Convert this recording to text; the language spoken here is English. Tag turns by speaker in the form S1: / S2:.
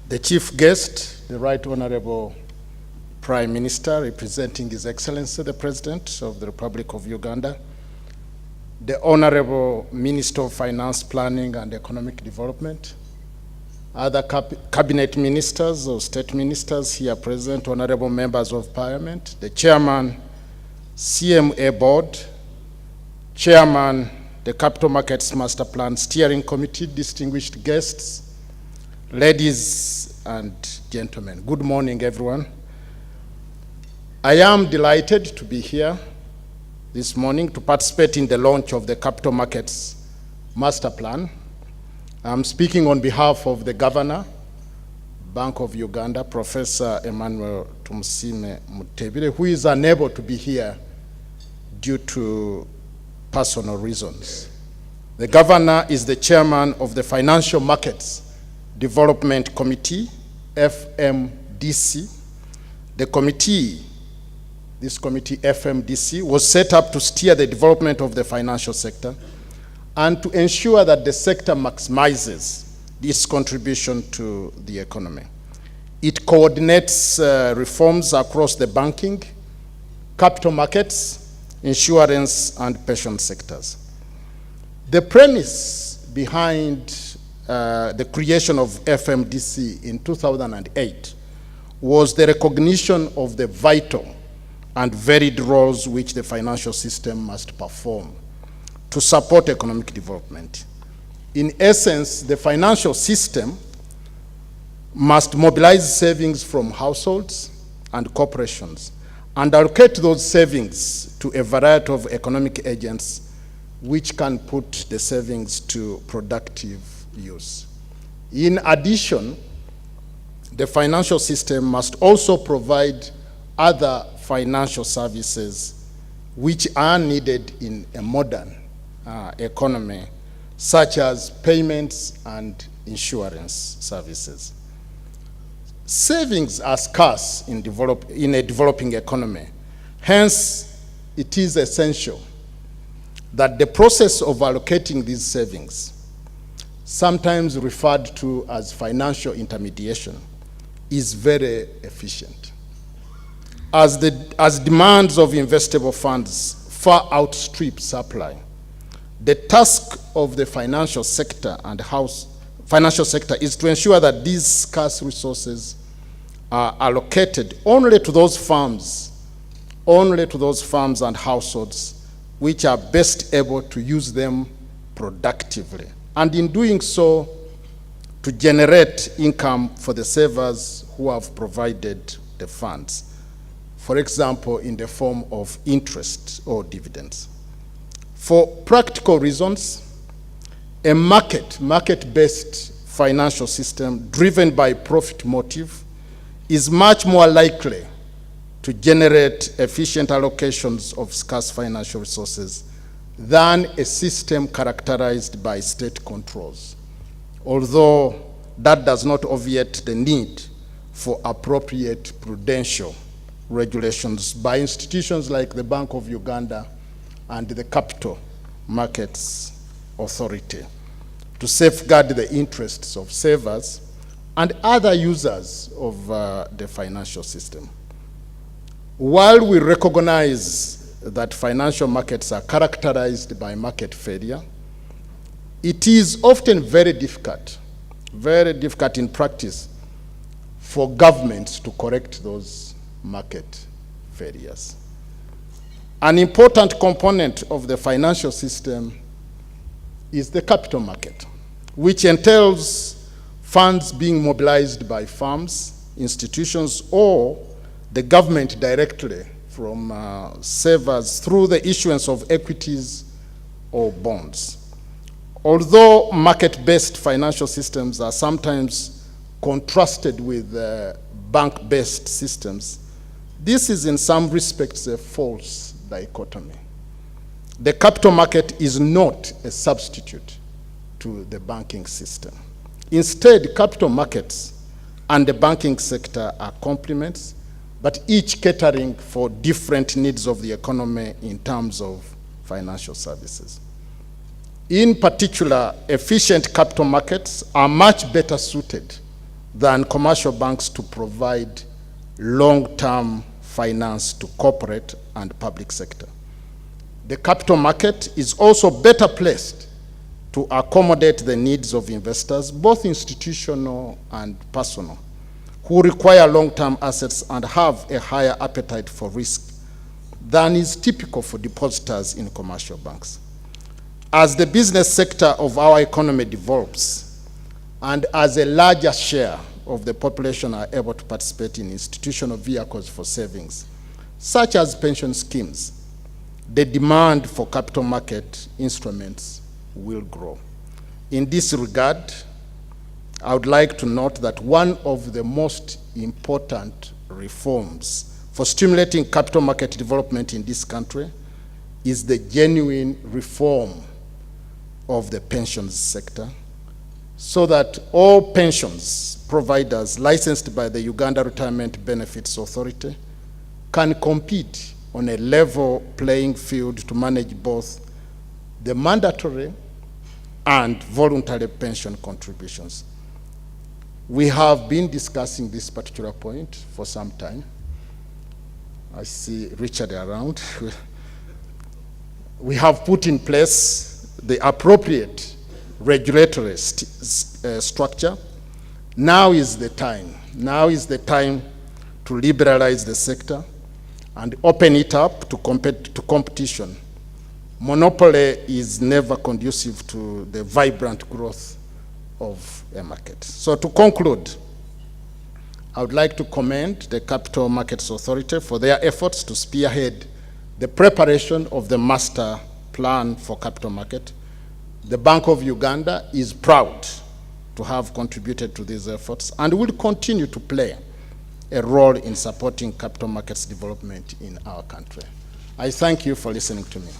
S1: the chief guest, the Right Honorable Prime Minister, representing His Excellency the President of the Republic of Uganda, the Honorable Minister of Finance, Planning and Economic Development, other cabinet ministers or state ministers here present, honorable members of Parliament, the Chairman, CMA Board, Chairman, the Capital Markets Master Plan Steering Committee, distinguished guests, ladies and gentlemen. Good morning, everyone. I am delighted to be here this morning to participate in the launch of the Capital Markets Master Plan. I'm speaking on behalf of the Governor, Bank of Uganda, Professor Emmanuel Tumusiime Mutebire, who is unable to be here due to personal reasons. The Governor is the Chairman of the Financial Markets Development Committee, FMDC. The committee, this committee, FMDC, was set up to steer the development of the financial sector and to ensure that the sector maximizes its contribution to the economy. It coordinates reforms across the banking, capital markets, insurance, and pension sectors. The premise behind the creation of FMDC in 2008 was the recognition of the vital and varied roles which the financial system must perform to support economic development. In essence, the financial system must mobilize savings from households and corporations and allocate those savings to a variety of economic agents which can put the savings to productive use. In addition, the financial system must also provide other financial services which are needed in a modern economy, such as payments and insurance services. Savings are scarce in a developing economy. Hence, it is essential that the process of allocating these savings, sometimes referred to as financial intermediation, is very efficient. As demands of investable funds far outstrip supply, the task of the financial sector and financial sector is to ensure that these scarce resources are allocated only to those firms and households which are best able to use them productively, and in doing so, to generate income for the savers who have provided the funds, for example, in the form of interest or dividends. For practical reasons, a market-based financial system driven by profit motive is much more likely to generate efficient allocations of scarce financial resources than a system characterized by state controls, although that does not obviate the need for appropriate prudential regulations by institutions like the Bank of Uganda and the Capital Markets Authority to safeguard the interests of savers and other users of the financial system. While we recognize that financial markets are characterized by market failure, it is often very difficult in practice for governments to correct those market failures. An important component of the financial system is the capital market, which entails funds being mobilized by firms, institutions, or the government directly from savers through the issuance of equities or bonds. Although market-based financial systems are sometimes contrasted with bank-based systems, this is in some respects a false dichotomy. The capital market is not a substitute to the banking system. Instead, capital markets and the banking sector are complements, but each catering for different needs of the economy in terms of financial services. In particular, efficient capital markets are much better suited than commercial banks to provide long-term finance to corporate and public sector. The capital market is also better placed to accommodate the needs of investors, both institutional and personal, who require long-term assets and have a higher appetite for risk than is typical for depositors in commercial banks. As the business sector of our economy develops, and as a larger share of the population are able to participate in institutional vehicles for savings, such as pension schemes, the demand for capital market instruments will grow. In this regard, I would like to note that one of the most important reforms for stimulating capital market development in this country is the genuine reform of the pensions sector, so that all pensions providers licensed by the Uganda Retirement Benefits Authority can compete on a level playing field to manage both the mandatory and voluntary pension contributions. We have been discussing this particular point for some time. I see Richard around. We have put in place the appropriate regulatory structure. Now is the time. Now is the time to liberalize the sector and open it up to competition. Monopoly is never conducive to the vibrant growth of a market. So to conclude, I would like to commend the Capital Markets Authority for their efforts to spearhead the preparation of the master plan for capital market. The Bank of Uganda is proud to have contributed to these efforts and will continue to play a role in supporting capital markets development in our country. I thank you for listening to me.